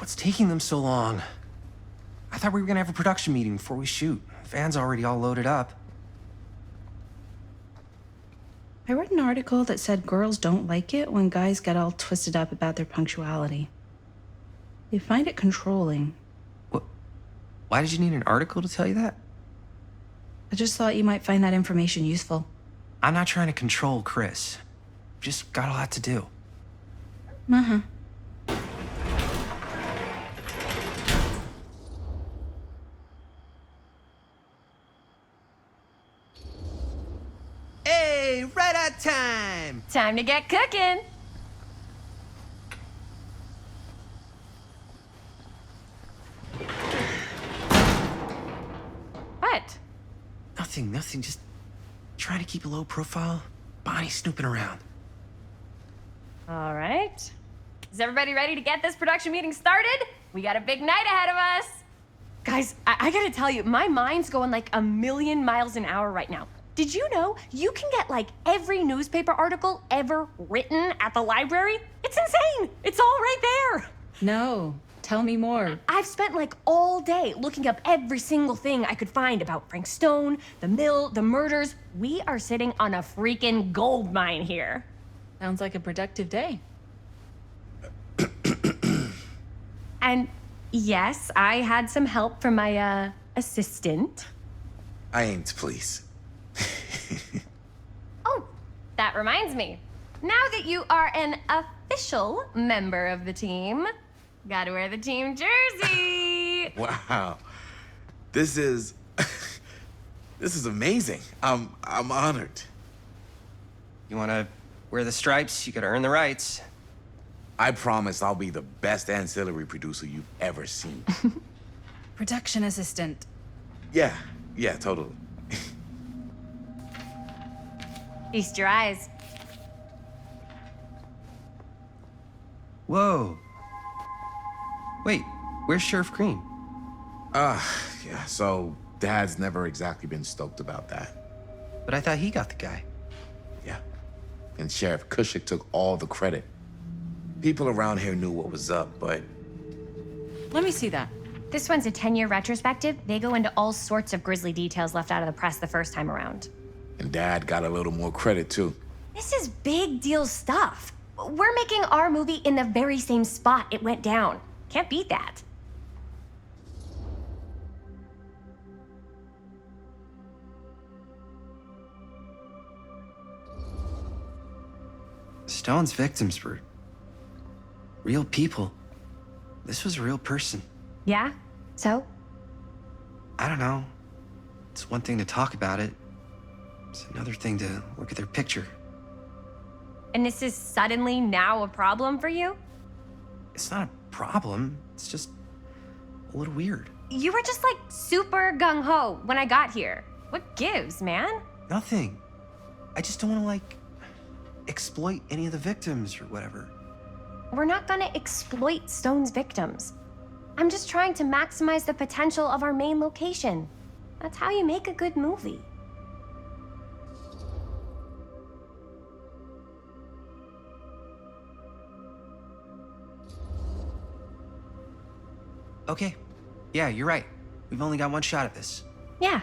What's taking them so long? I thought we were gonna have a production meeting before we shoot. Van's already all loaded up. I read an article that said girls don't like it when guys get all twisted up about their punctuality. They find it controlling. What? Why did you need an article to tell you that? I just thought you might find that information useful. I'm not trying to control Chris. Just got a lot to do. Uh-huh. Hey, right on time! Time to get cooking. What? Nothing, just trying to keep a low profile. Bonnie snooping around. All right. Is everybody ready to get this production meeting started? We got a big night ahead of us. Guys, I gotta tell you, my mind's going like a million miles an hour right now. Did you know you can get like every newspaper article ever written at the library? It's insane. It's all right there. No, tell me more. I've spent like all day looking up every single thing I could find about Frank Stone, the mill, the murders. We are sitting on a freaking gold mine here. Sounds like a productive day. And yes, I had some help from my assistant. I aim to please. Oh, that reminds me. Now that you are an official member of the team, gotta wear the team jersey. Wow. This is this is amazing. I'm honored. You wanna wear the stripes? You gotta earn the rights. I promise I'll be the best ancillary producer you've ever seen. Production assistant. Yeah, totally. Feast your eyes. Whoa. Wait, where's Sheriff Green? Yeah, so Dad's never exactly been stoked about that. But I thought he got the guy. Yeah. And Sheriff Kushik took all the credit. People around here knew what was up, but Let me see that. This one's a 10-year retrospective. They go into all sorts of grisly details left out of the press the first time around. and Dad got a little more credit too. This is big deal stuff. We're making our movie in the very same spot it went down. Can't beat that. Stone's victims were real people. This was a real person. Yeah? So? I don't know. It's one thing to talk about it. It's another thing to look at their picture. And this is suddenly now a problem for you? It's not a problem. It's just a little weird. You were just like super gung-ho when I got here. What gives, man? Nothing. I just don't want to, exploit any of the victims or whatever. We're not gonna exploit Stone's victims. I'm just trying to maximize the potential of our main location. That's how you make a good movie. Okay. Yeah, you're right. We've only got one shot at this. Yeah.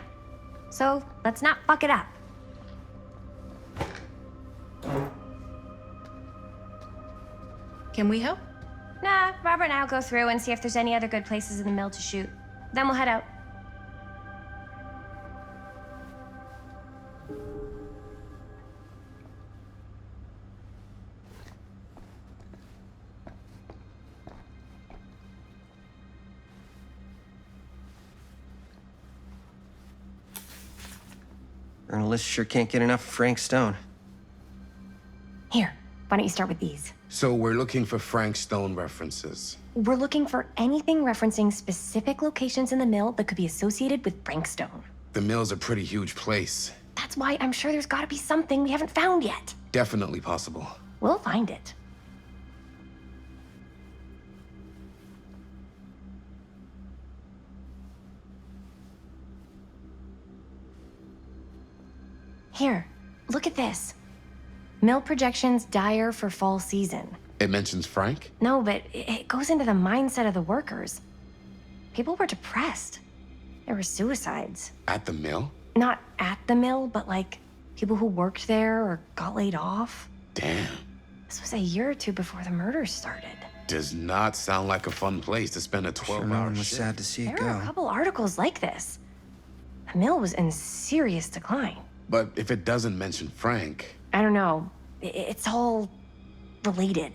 So let's not fuck it up. Can we help? Nah, Robert and I'll go through and see if there's any other good places in the mill to shoot. Then we'll head out. Journalists sure can't get enough of Frank Stone. Here, why don't you start with these? So we're looking for Frank Stone references. We're looking for anything referencing specific locations in the mill that could be associated with Frank Stone. The mill's a pretty huge place. That's why I'm sure there's gotta be something we haven't found yet. Definitely possible. We'll find it. Here, look at this. Mill projections dire for fall season. It mentions Frank? No, but it goes into the mindset of the workers. People were depressed. There were suicides. At the mill? Not at the mill, but like people who worked there or got laid off. Damn. This was a year or two before the murders started. Does not sound like a fun place to spend a Sure, 12-hour no one was shift. sad to see it There were a go. couple articles like this. The mill was in serious decline. But if it doesn't mention Frank, I don't know. It's all related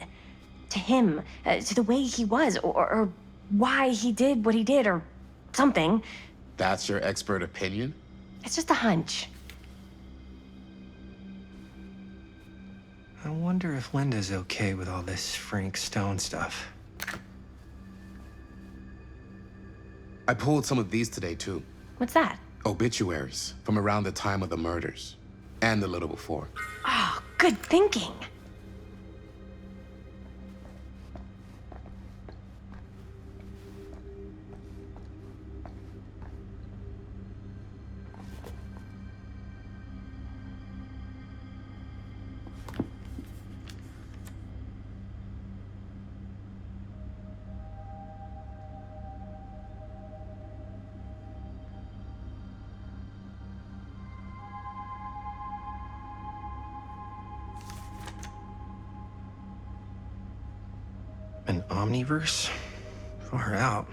to him, to the way he was, or why he did what he did, or something. that's your expert opinion? It's just a hunch. I wonder if Linda's okay with all this Frank Stone stuff. I pulled some of these today, too. What's that? Obituaries from around the time of the murders. And a little before. Oh, good thinking. An omniverse? Far out.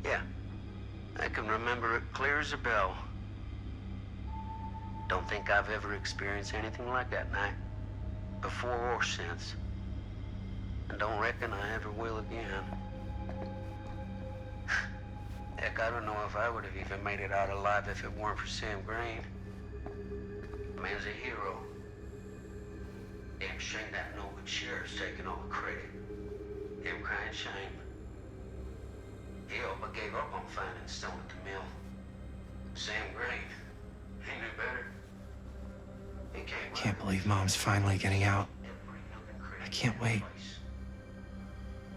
Yeah. I can remember it clear as a bell. Don't think I've ever experienced anything like that night. Before or since. And don't reckon I ever will again. Heck, I don't know if I would have even made it out alive if it weren't for Sam Green. The man's a hero. Damn shame that Norwood sheriff's taking all the credit. Damn crying shame. He all but gave up on finding Stone at the mill. Sam Green, he knew better. He came Can't believe Mom's finally getting out. I can't wait.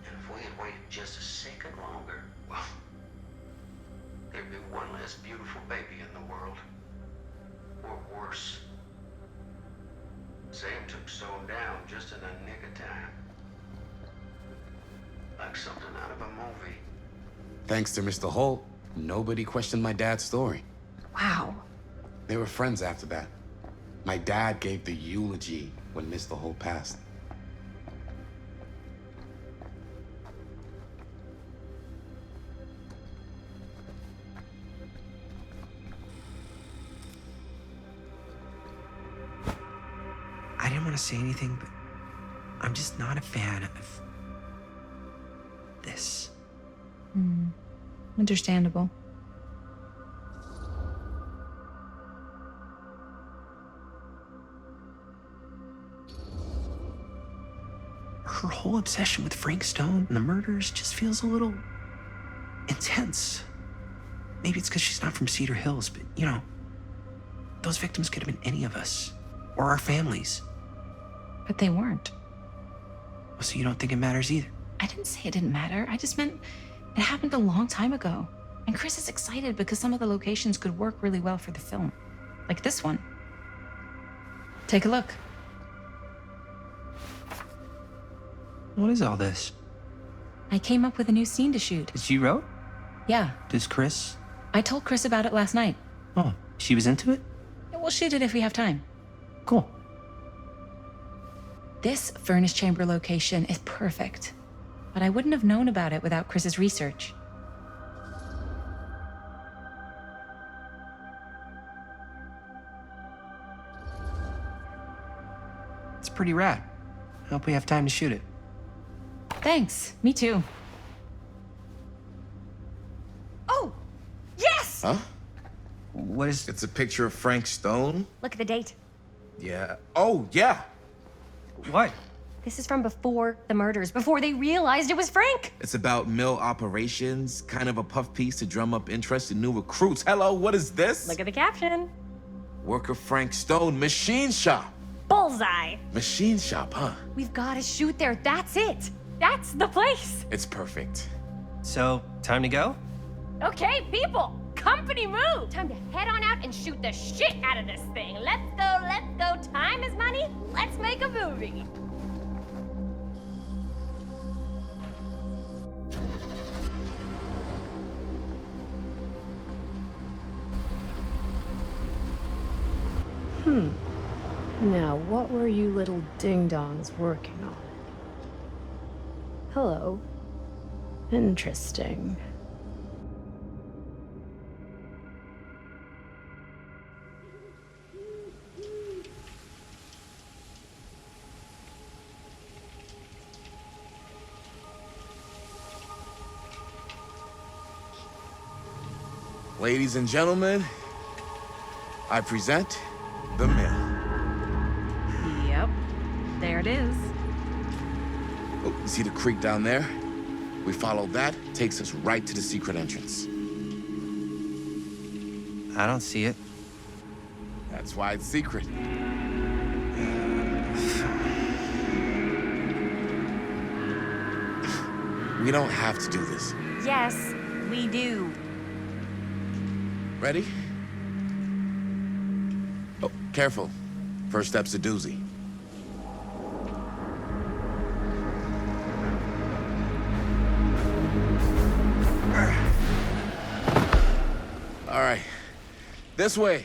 And if we had waited just a second longer, well, there'd be one less beautiful baby in the world. Or worse. Sam took Stone down just in the nick of time. Like something out of a movie. Thanks to Mr. Holt, nobody questioned my dad's story. Wow. They were friends after that. My dad gave the eulogy when Mr. Holt passed. I didn't want to say anything, but I'm just not a fan of this. Understandable. Her whole obsession with Frank Stone and the murders just feels a little intense. Maybe it's because she's not from Cedar Hills, but you know, those victims could have been any of us or our families. But they weren't. So you don't think it matters either? I didn't say it didn't matter. I just meant it happened a long time ago. And Chris is excited because some of the locations could work really well for the film. Like this one. Take a look. What is all this? I came up with a new scene to shoot. That you wrote? Yeah, Does Chris? I told Chris about it last night. Oh, she was into it? We'll shoot it if we have time. Cool. This furnace chamber location is perfect. But I wouldn't have known about it without Chris's research. It's pretty rad. I hope we have time to shoot it. Thanks. Me too. Oh, yes! Huh? What is... It's a picture of Frank Stone? Look at the date. Yeah. Oh, yeah. What? This is from before the murders, before they realized it was Frank. It's about mill operations, kind of a puff piece to drum up interest in new recruits. Hello, what is this? Look at the caption. Worker Frank Stone, machine shop. Bullseye. Machine shop, huh? We've got to shoot there. That's it. That's the place. It's perfect. So, time to go? Okay, people, company move. Time to head on out and shoot the shit out of this thing. Let's go, let's go. Time is money. Let's make a movie. Now, what were you little ding-dongs working on? Hello. Interesting. Ladies and gentlemen, I present The Mill. Yep. There it is. Oh, you see the creek down there? We follow that, takes us right to the secret entrance. I don't see it. That's why it's secret. We don't have to do this. Yes, we do. Ready? Oh, careful. First step's a doozy. All right, this way.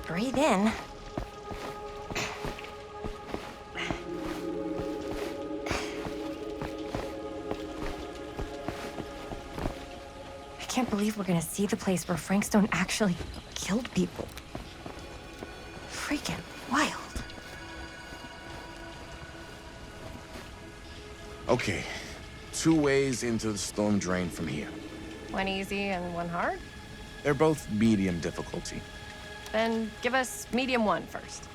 Breathe in. I can't believe we're gonna see the place where Frank Stone actually killed people. Freaking wild. Okay, 2 ways into the storm drain from here. One easy and one hard? They're both medium difficulty. Then give us medium one first.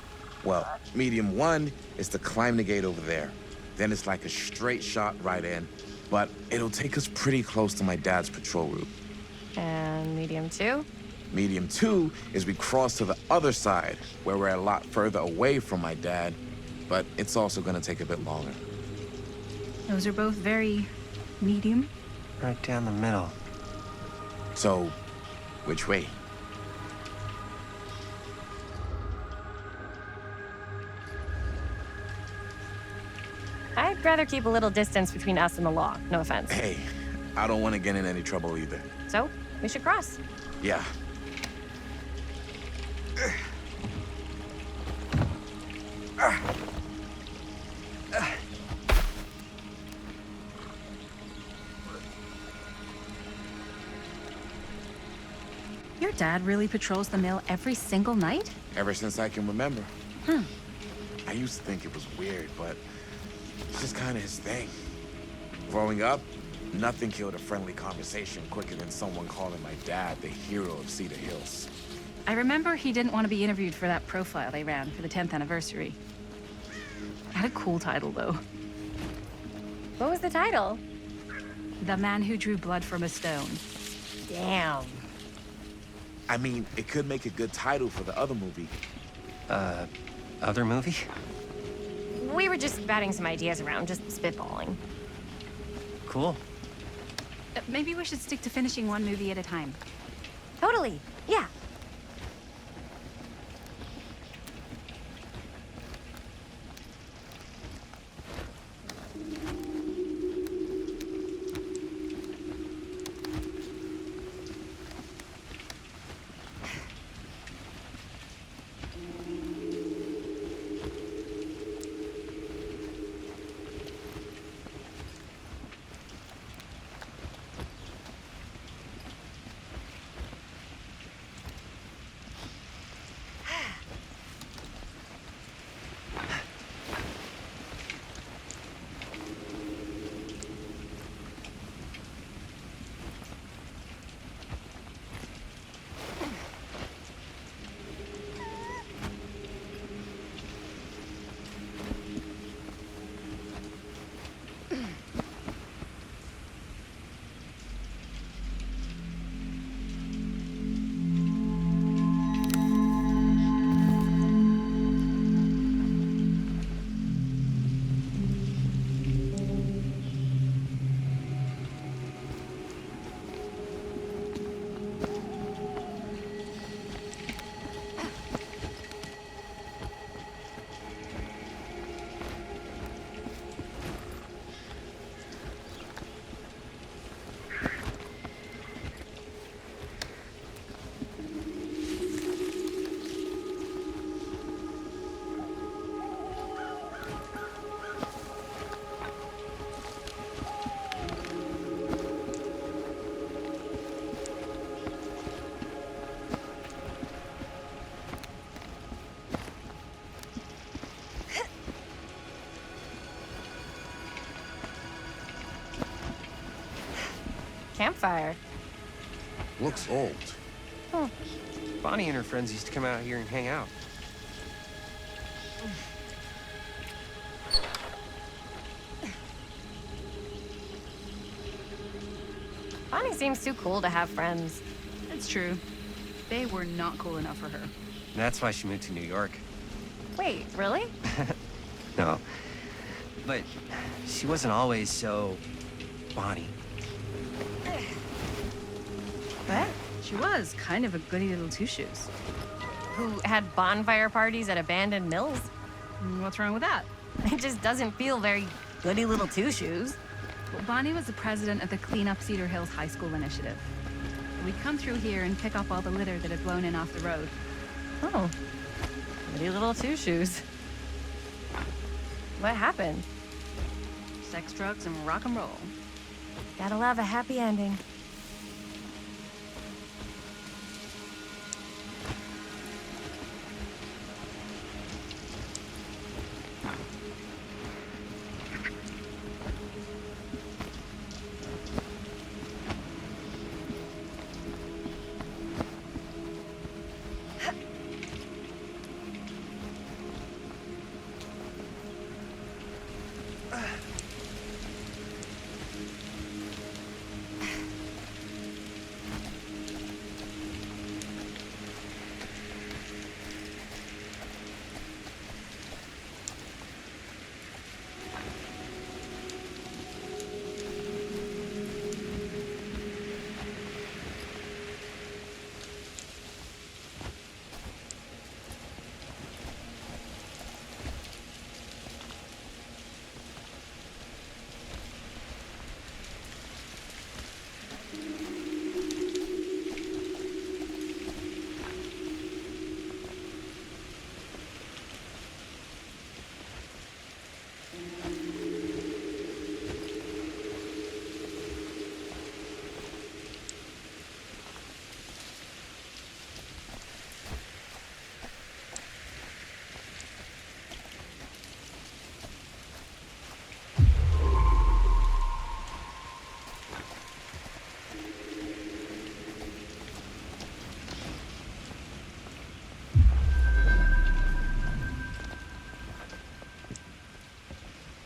Well, medium 1 is to climb the gate over there. Then it's like a straight shot right in, but it'll take us pretty close to my dad's patrol route. And medium two? Medium 2 is we cross to the other side, where we're a lot further away from my dad, but it's also gonna take a bit longer. Those are both very medium. Right down the middle. So, which way? I'd rather keep a little distance between us and the law. No offense. Hey, I don't want to get in any trouble either. So, we should cross. Yeah. Your dad really patrols the mill every single night? Ever since I can remember. I used to think it was weird, but it's just kind of his thing. Growing up, nothing killed a friendly conversation quicker than someone calling my dad the hero of Cedar Hills. I remember he didn't want to be interviewed for that profile they ran for the 10th anniversary. Had a cool title, though. What was the title? The Man Who Drew Blood from a Stone. Damn. I mean, it could make a good title for the other movie. Other movie? We were just batting some ideas around, just spitballing. Cool. Maybe we should stick to finishing one movie at a time. Totally. Yeah. bonfire. Looks old. Bonnie and her friends used to come out here and hang out. Bonnie seems too cool to have friends. It's true. They were not cool enough for her. That's why she moved to New York. Wait, really? No. But she wasn't always so Bonnie. What? She was kind of a goody little two-shoes. Who had bonfire parties at abandoned mills? What's wrong with that? It just doesn't feel very goody little two-shoes. Well, Bonnie was the president of the Clean Up Cedar Hills High School Initiative. We'd come through here and pick up all the litter that had blown in off the road. Oh. Goody little two-shoes. What happened? Sex, drugs, and rock and roll. Gotta love a happy ending.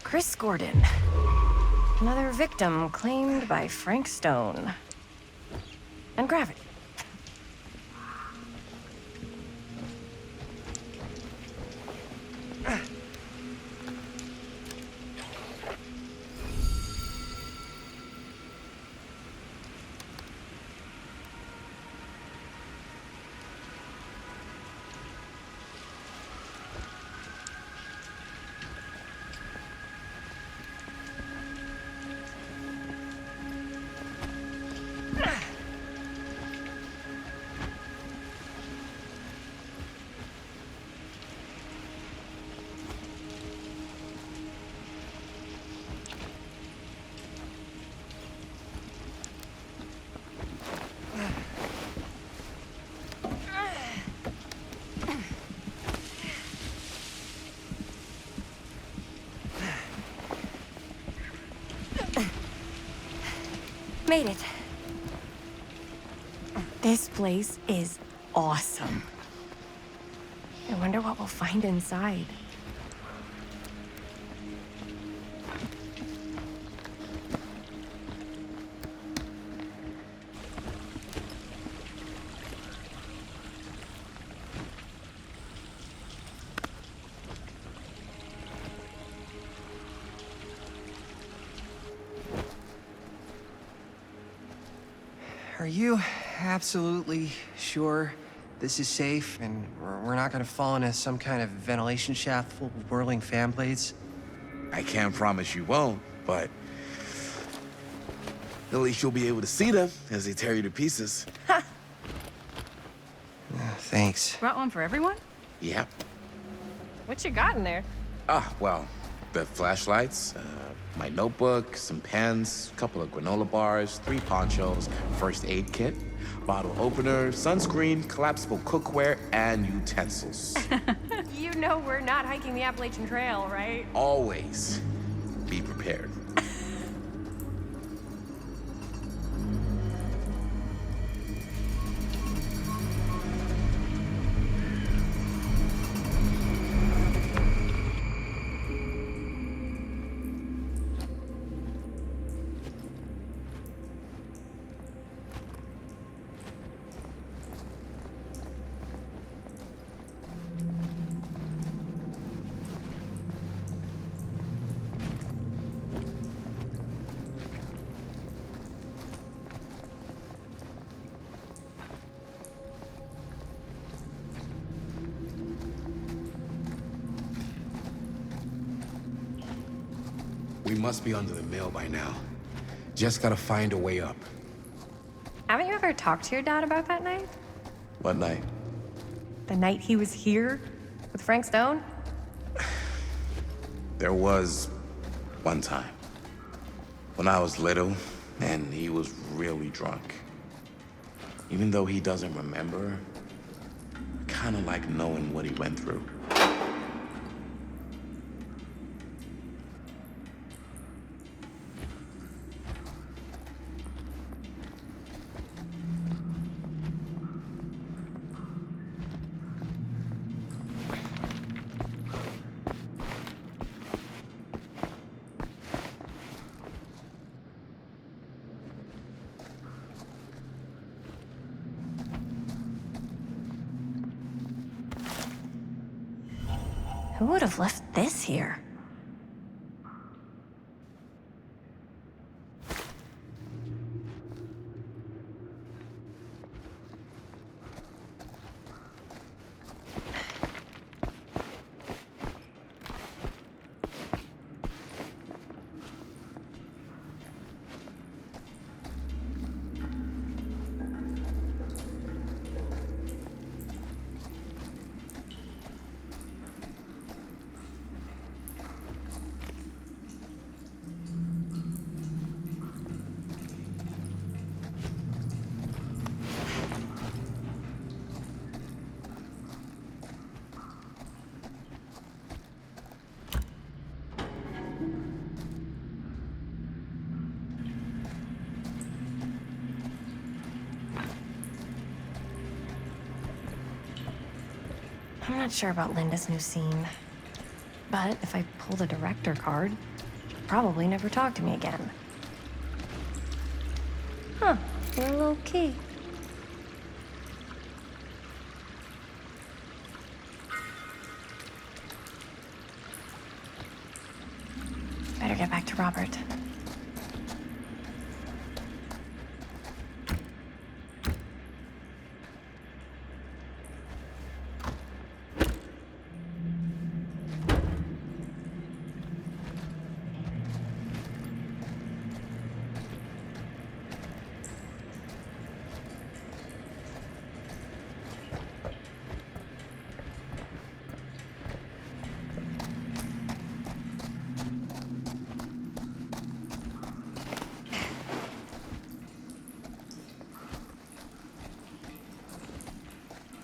Chris Gordon. Another victim claimed by Frank Stone. And gravity. Made it. This place is awesome. I wonder what we'll find inside. Are you absolutely sure this is safe and we're not gonna fall into some kind of ventilation shaft full of whirling fan blades? I can't promise you won't, but at least you'll be able to see them as they tear you to pieces. Thanks. Brought one for everyone? Yep. What you got in there? Ah, well, the flashlights, my notebook, some pens, a couple of granola bars, 3 ponchos, first aid kit, bottle opener, sunscreen, collapsible cookware, and utensils. You know we're not hiking the Appalachian Trail, right? Always be prepared. We must be under the mill by now. Just gotta find a way up. Haven't you ever talked to your dad about that night? What night? The night he was here with Frank Stone? There was one time. When I was little, and he was really drunk. Even though he doesn't remember, I kinda like knowing what he went through. Who would have left this here? I'm not sure about Linda's new scene. But if I pull the director card, she'll probably never talk to me again. Huh, you're low key. Better get back to Robert.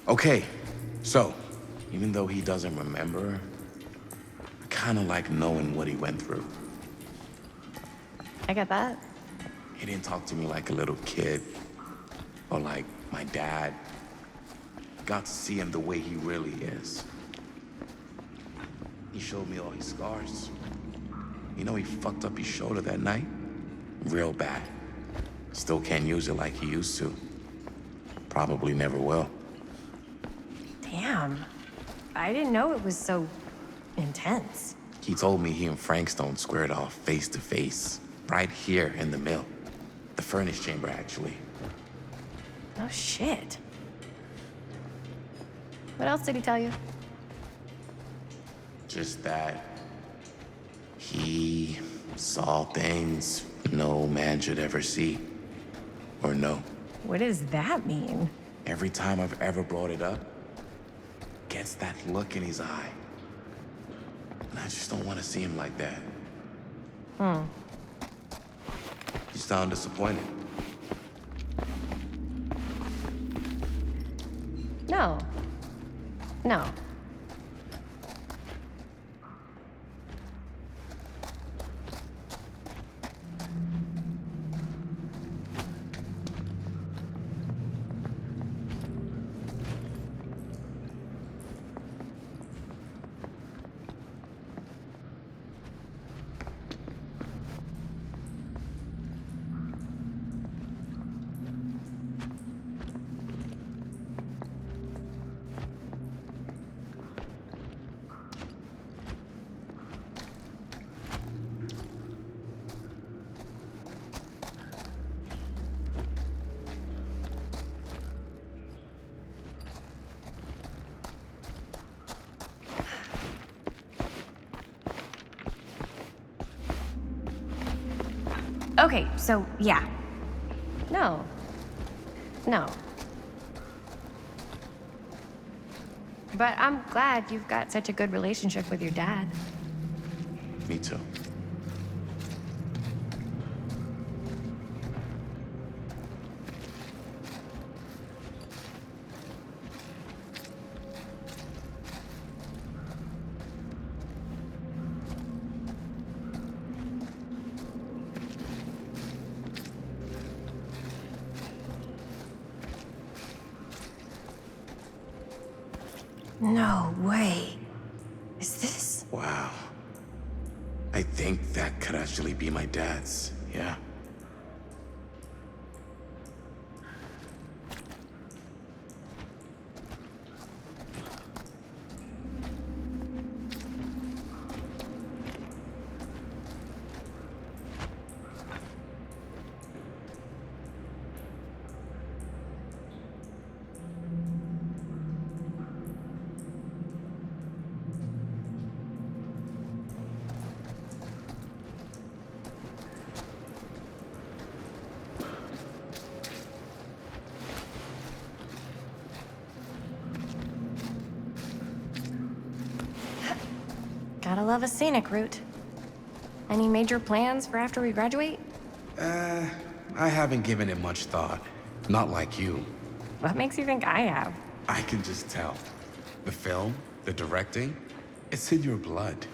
Okay, so, even though he doesn't remember, I kinda like knowing what he went through. I get that. He didn't talk to me like a little kid, or like my dad. Got to see him the way he really is. He showed me all his scars. You know, he fucked up his shoulder that night? Real bad. Still can't use it like he used to. Probably never will. Damn. I didn't know it was so intense. He told me he and Frank Stone squared off face to face, right here in the mill. The furnace chamber, actually. Oh, shit. What else did he tell you? Just that he saw things no man should ever see or know. What does that mean? Every time I've ever brought it up, gets that look in his eye. And I just don't want to see him like that. You sound disappointed. No. No. Okay, so yeah. No. No. But I'm glad you've got such a good relationship with your dad. Me too. No way. Is this? Wow. I think that could actually be my dad's, yeah. Gotta love a scenic route. Any major plans for after we graduate? I haven't given it much thought. Not like you. What makes you think I have? I can just tell. The film, the directing, it's in your blood.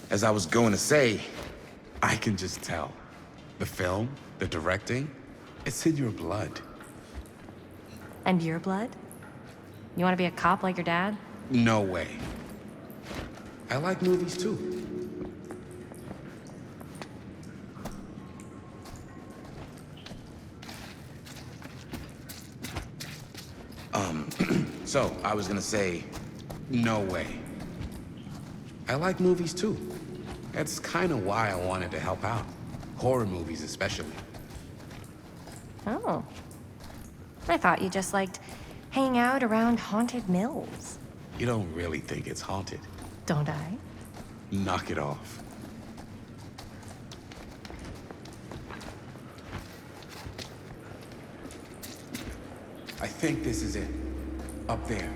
As I was going to say, I can just tell. The film, the directing, it's in your blood. And your blood? You want to be a cop like your dad? No way. I like movies too. So I was gonna say, no way. I like movies too. That's kind of why I wanted to help out. Horror movies especially. Oh. I thought you just liked hanging out around haunted mills. You don't really think it's haunted. Don't I? Knock it off. I think this is it. Up there.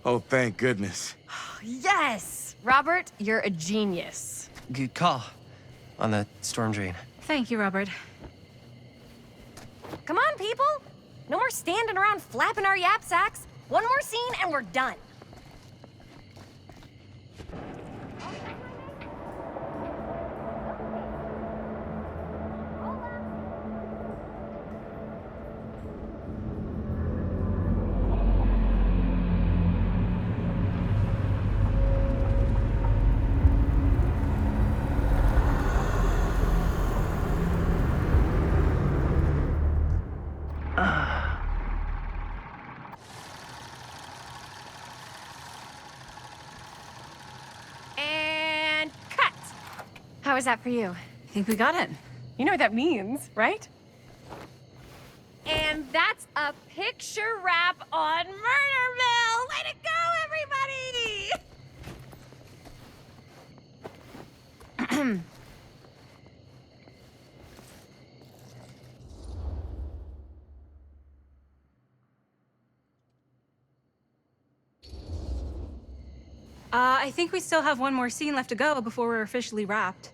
Oh, thank goodness. Yes! Robert, you're a genius. Good call on the storm drain. Thank you, Robert. Come on, people! No more standing around flapping our yap sacks. One more scene and we're done. And cut! How was that for you? I think we got it. You know what that means, right? And that's a picture wrap on Murderville! Way to go, everybody! I think we still have one more scene left to go before we're officially wrapped.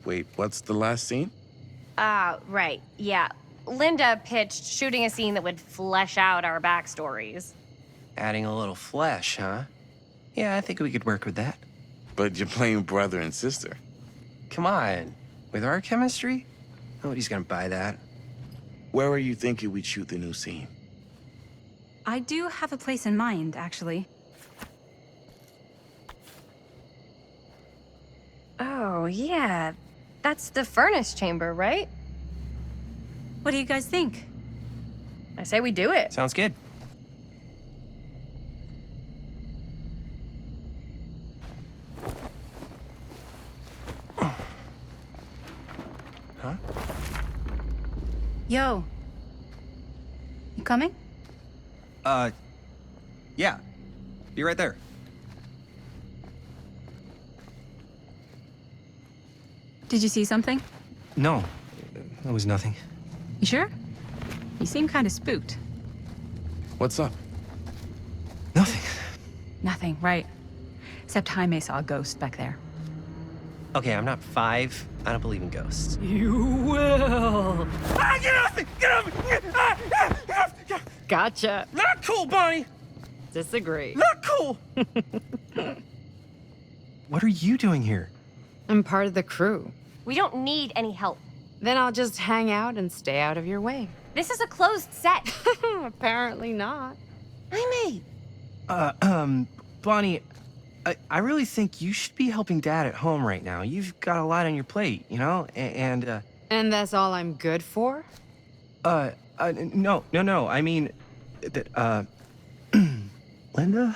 Wait, what's the last scene? Right, yeah. Linda pitched shooting a scene that would flesh out our backstories. Adding a little flesh, huh? Yeah, I think we could work with that. But you're playing brother and sister. Come on. With our chemistry? Nobody's gonna buy that. Where are you thinking we'd shoot the new scene? I do have a place in mind, actually. Oh, yeah. That's the furnace chamber, right? What do you guys think? I say we do it. Sounds good. Huh? Yo. You coming? Yeah. Be right there. Did you see something? No, that was nothing. You sure? You seem kind of spooked. What's up? Nothing. Nothing, right. Except Jaime saw a ghost back there. Okay, I'm not 5. I don't believe in ghosts. You will. Ah, get off me! Get off me! Get off! Gotcha. Not cool, Bonnie! Disagree. Not cool! What are you doing here? I'm part of the crew. We don't need any help. Then I'll just hang out and stay out of your way. This is a closed set. Apparently not. Jaime! Bonnie, I really think you should be helping Dad at home right now. You've got a lot on your plate, you know? And And that's all I'm good for? no. I mean, Linda?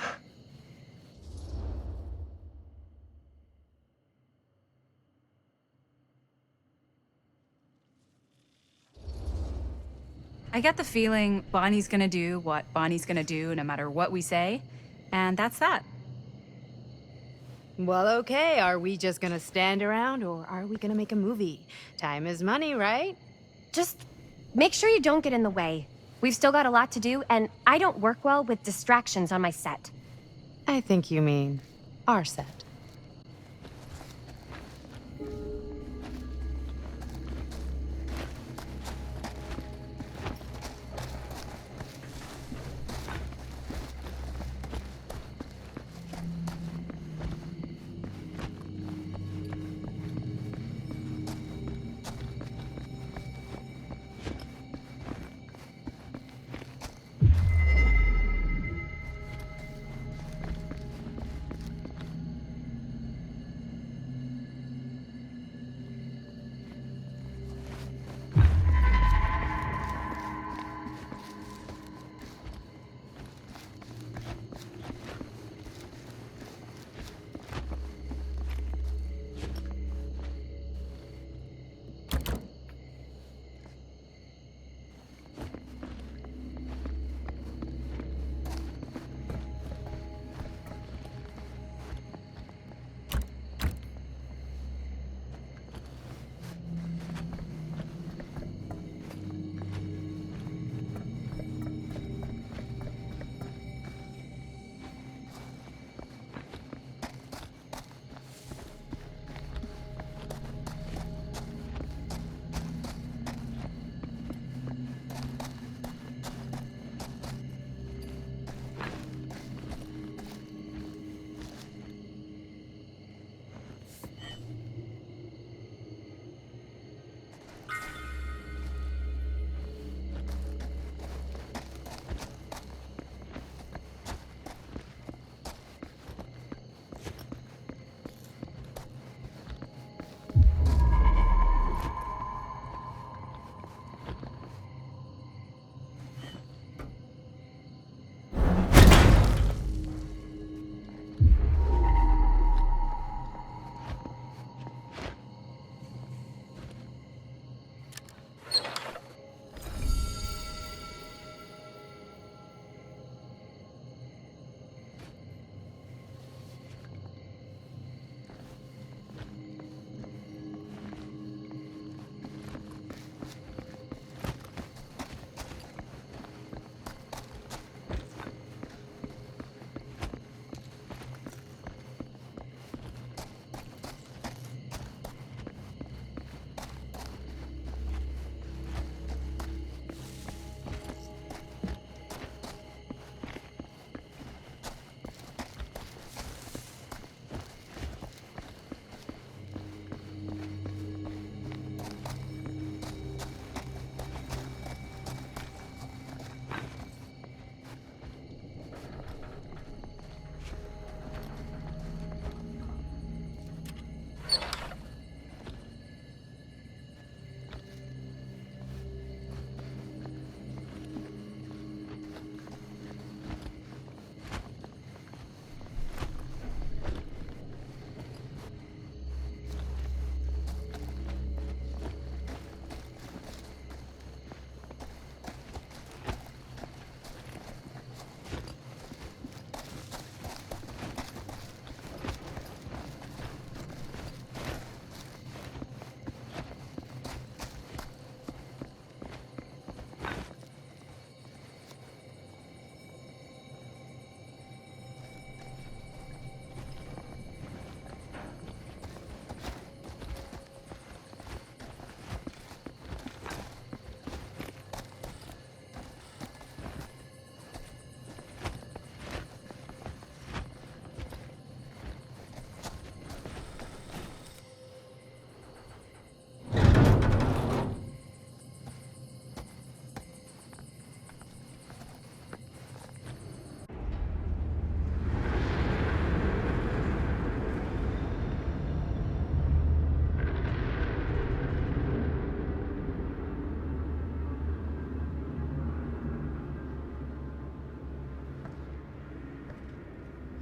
I get the feeling Bonnie's gonna do what Bonnie's gonna do no matter what we say, and that's that. Well, okay. Are we just gonna stand around or are we gonna make a movie? Time is money, right? Just make sure you don't get in the way. We've still got a lot to do, and I don't work well with distractions on my set. I think you mean our set.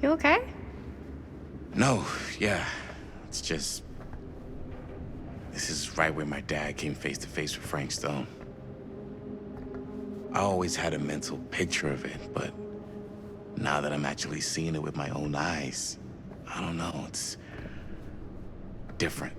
You okay? No, yeah. It's just... This is right where my dad came face to face with Frank Stone. I always had a mental picture of it, but now that I'm actually seeing it with my own eyes, I don't know, it's different.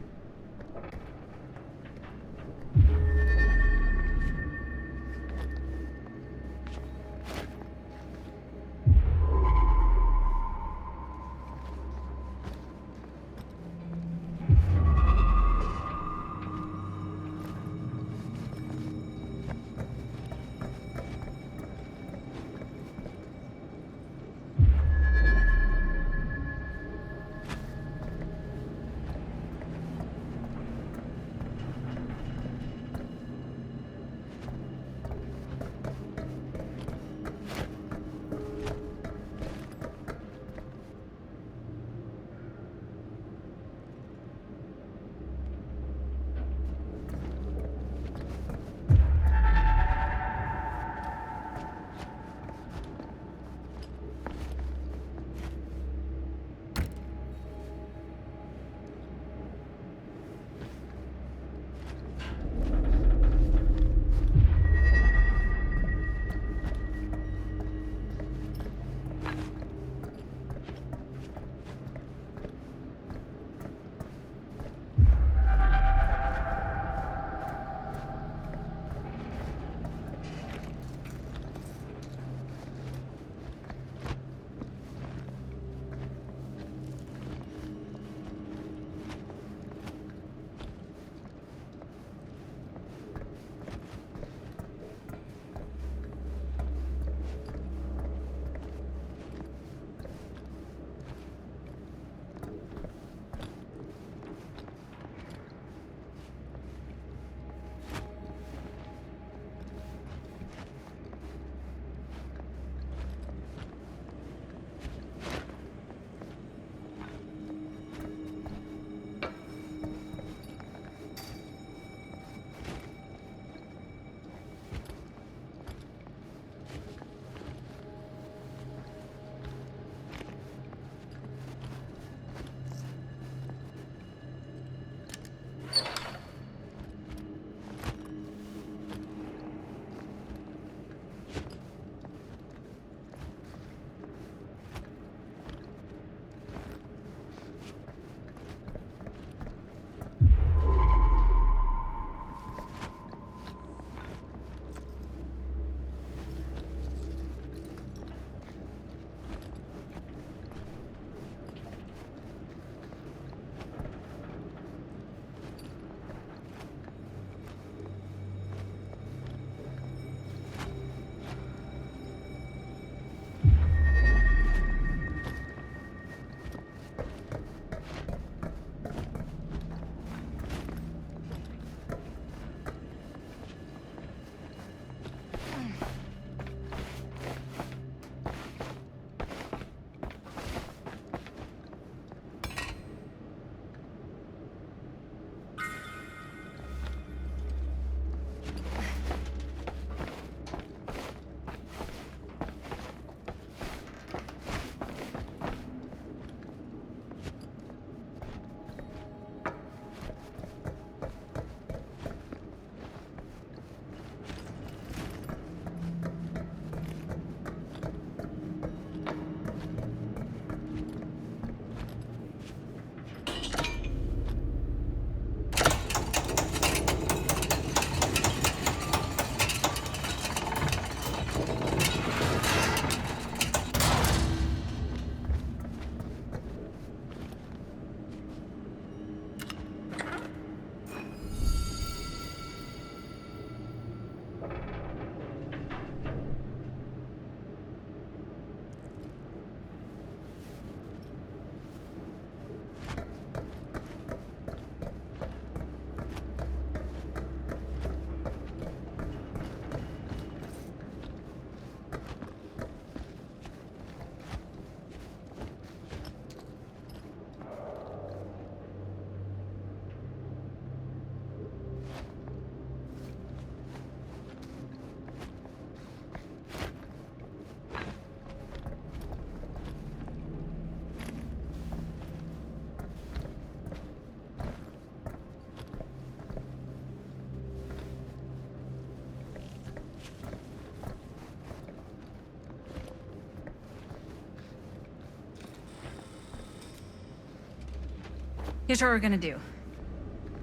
Here's what we're gonna do.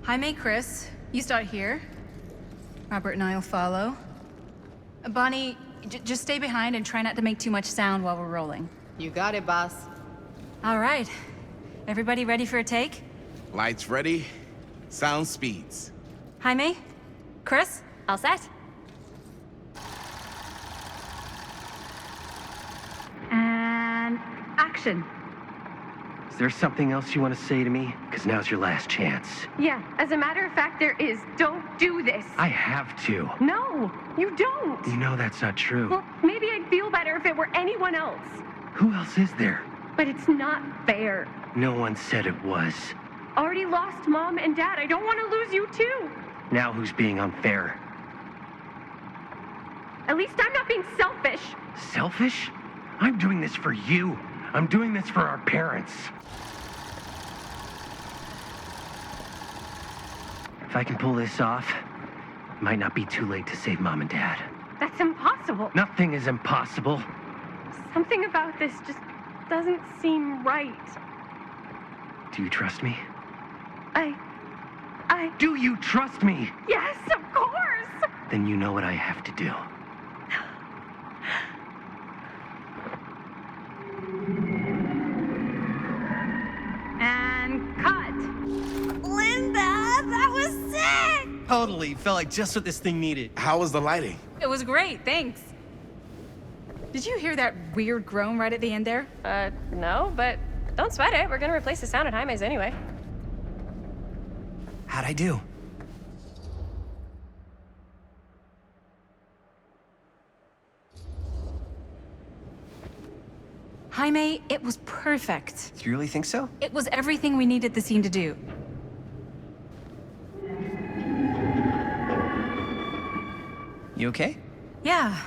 Jaime, Chris, you start here. Robert and I'll follow. Bonnie, just stay behind and try not to make too much sound while we're rolling. You got it, boss. All right. Everybody ready for a take? Lights ready, sound speeds. Jaime? Chris? All set? And action. Is there something else you want to say to me? Because now's your last chance. Yeah, as a matter of fact, there is. Don't do this. I have to. No, you don't. You know that's not true. Well, maybe I'd feel better if it were anyone else. Who else is there? But it's not fair. No one said it was. Already lost Mom and Dad. I don't want to lose you too. Now who's being unfair? At least I'm not being selfish. Selfish? I'm doing this for you. I'm doing this for our parents. If I can pull this off, it might not be too late to save Mom and Dad. That's impossible. Nothing is impossible. Something about this just doesn't seem right. Do you trust me? I... Do you trust me? Yes, of course! Then you know what I have to do. And cut. Linda, that was sick! Totally. Felt like just what this thing needed. How was the lighting? It was great, thanks. Did you hear that weird groan right at the end there? No, but don't sweat it. We're gonna replace the sound at Jaime's anyway. How'd I do? Jaime, it was perfect. You really think so? It was everything we needed the scene to do. You okay? Yeah,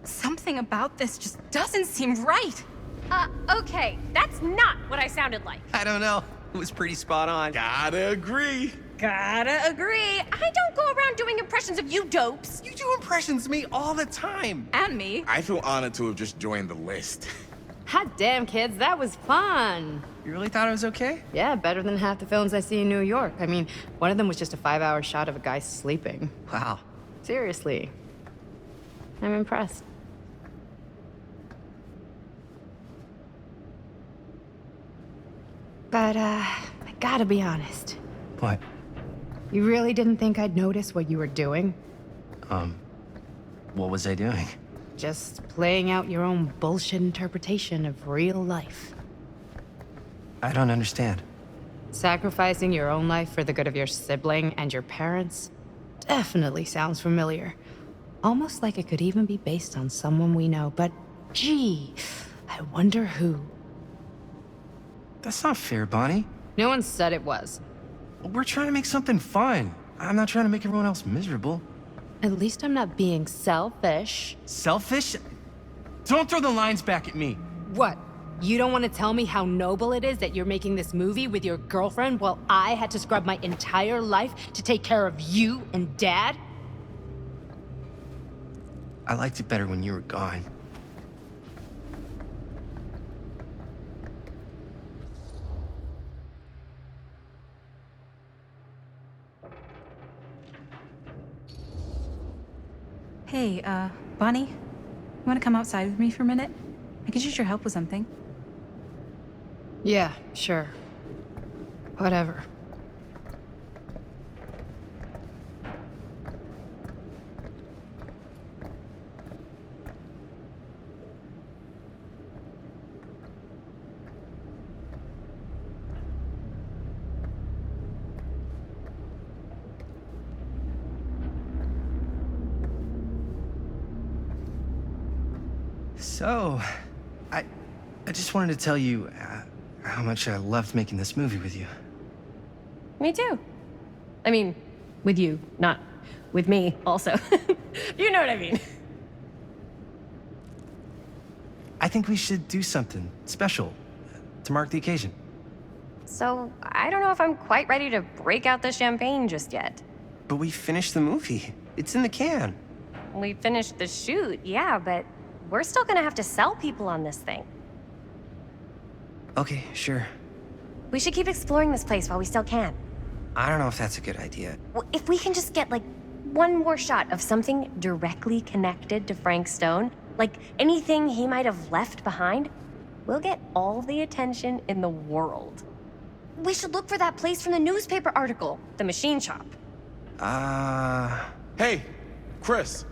something about this just doesn't seem right. Okay, that's not what I sounded like. I don't know. It was pretty spot on. Gotta agree. Gotta agree. I don't go around doing impressions of you dopes. You do impressions of me all the time. And me. I feel honored to have just joined the list. Hot damn, kids, that was fun. You really thought it was okay? Yeah, better than half the films I see in New York. I mean, one of them was just a 5-hour shot of a guy sleeping. Wow. Seriously. I'm impressed. But, I gotta be honest. What? You really didn't think I'd notice what you were doing? What was I doing? Just playing out your own bullshit interpretation of real life. I don't understand. Sacrificing your own life for the good of your sibling and your parents definitely sounds familiar. Almost like it could even be based on someone we know, but gee, I wonder who. That's not fair, Bonnie. No one said it was. We're trying to make something fun. I'm not trying to make everyone else miserable. At least I'm not being selfish. Selfish? Don't throw the lines back at me. What? You don't want to tell me how noble it is that you're making this movie with your girlfriend while I had to scrub my entire life to take care of you and Dad? I liked it better when you were gone. Hey, Bonnie, you want to come outside with me for a minute? I could use your help with something. Yeah, sure. Whatever. So, I just wanted to tell you how much I loved making this movie with you. Me too. I mean, with you, not with me, also. You know what I mean. I think we should do something special to mark the occasion. So, I don't know if I'm quite ready to break out the champagne just yet. But we finished the movie. It's in the can. We finished the shoot, yeah, but we're still gonna have to sell people on this thing. Okay, sure. We should keep exploring this place while we still can. I don't know if that's a good idea. Well, if we can just get, like, one more shot of something directly connected to Frank Stone, like anything he might have left behind, we'll get all the attention in the world. We should look for that place from the newspaper article, the machine shop. Hey, Chris.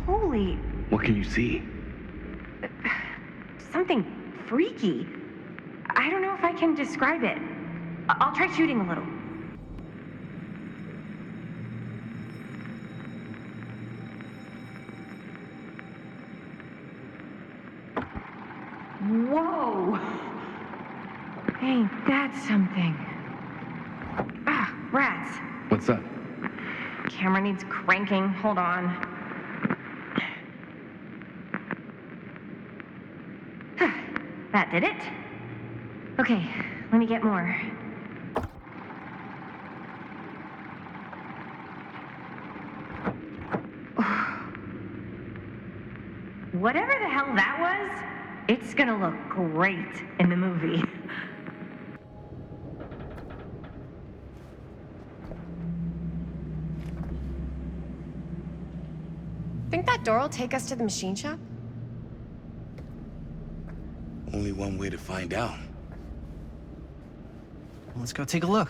Holy, What can you see? something freaky. I don't know if I can describe it. I'll try shooting a little. Whoa! Ain't that something? Ah, rats. What's up? Camera needs cranking. Hold on. That did it. Okay, let me get more. Whatever the hell that was, it's gonna look great in the movie. Think that door will take us to the machine shop? Only one way to find out. Let's go take a look.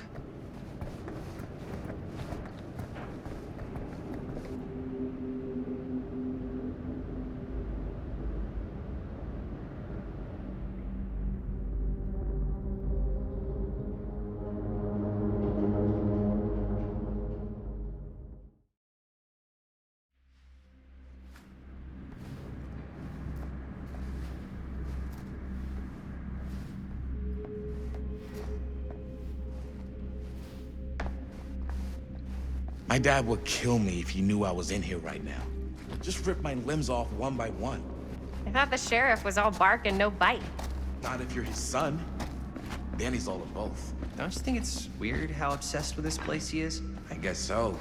My dad would kill me if he knew I was in here right now. Just rip my limbs off one by one. I thought the sheriff was all bark and no bite. Not if you're his son. Danny's all of both. Don't you think it's weird how obsessed with this place he is? I guess so.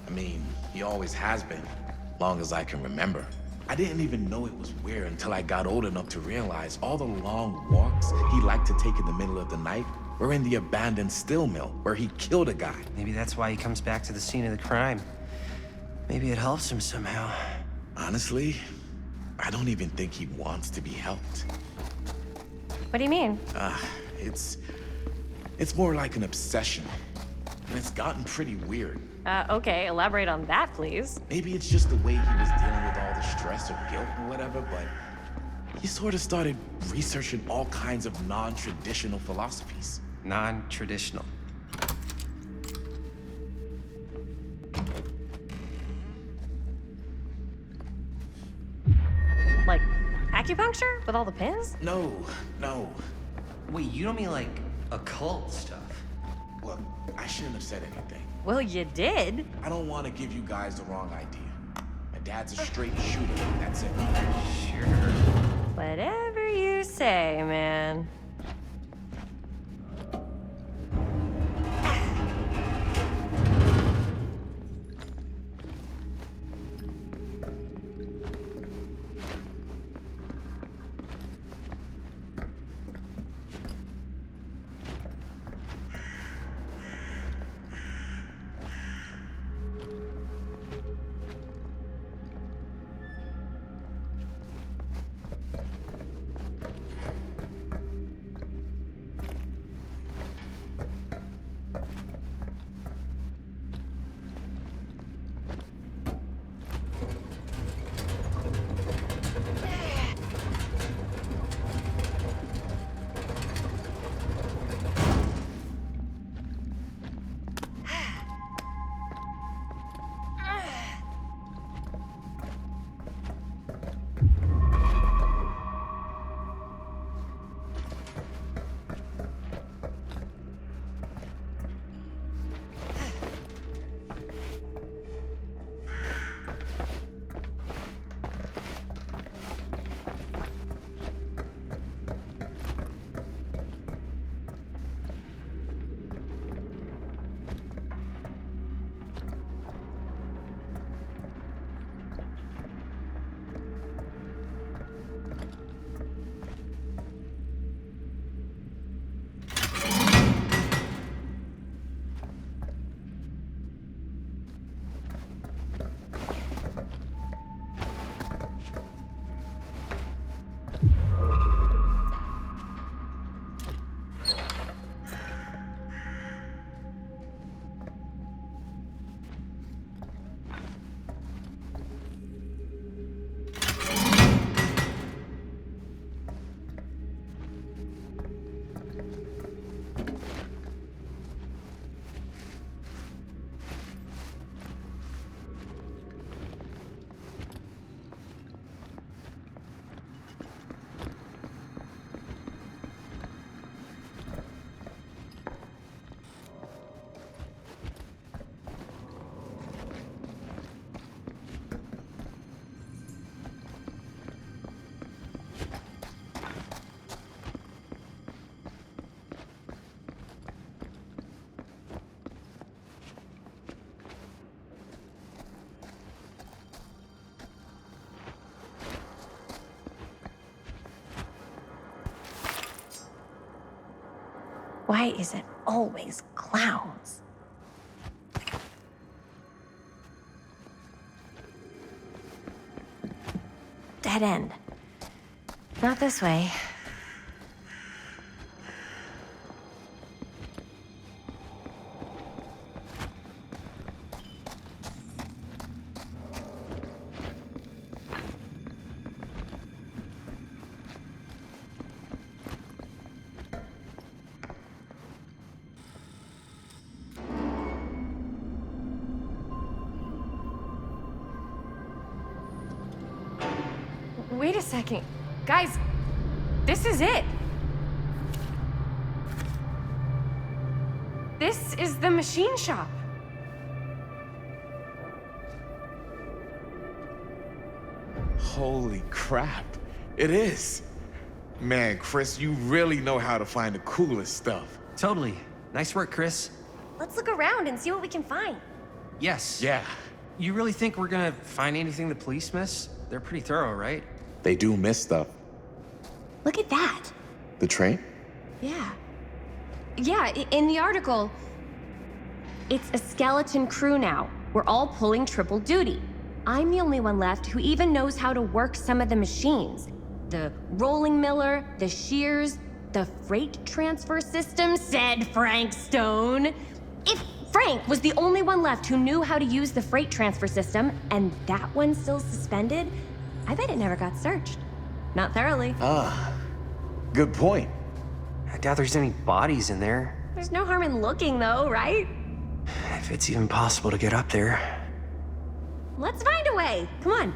I mean, he always has been, long as I can remember. I didn't even know it was weird until I got old enough to realize all the long walks he liked to take in the middle of the night were in the abandoned steel mill where he killed a guy. Maybe that's why he comes back to the scene of the crime. Maybe it helps him somehow. Honestly, I don't even think he wants to be helped. What do you mean? It's more like an obsession. And it's gotten pretty weird. Okay, elaborate on that, please. Maybe it's just the way he was dealing with all the stress or guilt or whatever, but he sort of started researching all kinds of non-traditional philosophies. Non-traditional. Like acupuncture with all the pins? No. Wait, you don't mean like occult stuff? Look, I shouldn't have said anything. Well, you did. I don't want to give you guys the wrong idea. My dad's a straight shooter, that's it. Sure. Whatever you say, man. Why is it always clowns? Dead end. Not this way. Wait a second. Guys, this is it. This is the machine shop. Holy crap. It is. Man, Chris, you really know how to find the coolest stuff. Totally. Nice work, Chris. Let's look around and see what we can find. Yes. Yeah, You really think we're gonna find anything the police miss? They're pretty thorough, right? they do miss stuff. Look at that. The train? Yeah. Yeah, in the article, it's a skeleton crew now. We're all pulling triple duty. I'm the only one left who even knows how to work some of the machines. The rolling miller, the shears, the freight transfer system, said Frank Stone. If Frank was the only one left who knew how to use the freight transfer system, and that one's still suspended, I bet it never got searched. Not thoroughly. Good point. I doubt there's any bodies in there. There's no harm in looking, though, right? If it's even possible to get up there. Let's find a way. Come on.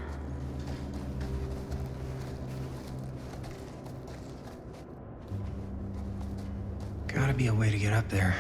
Gotta be a way to get up there.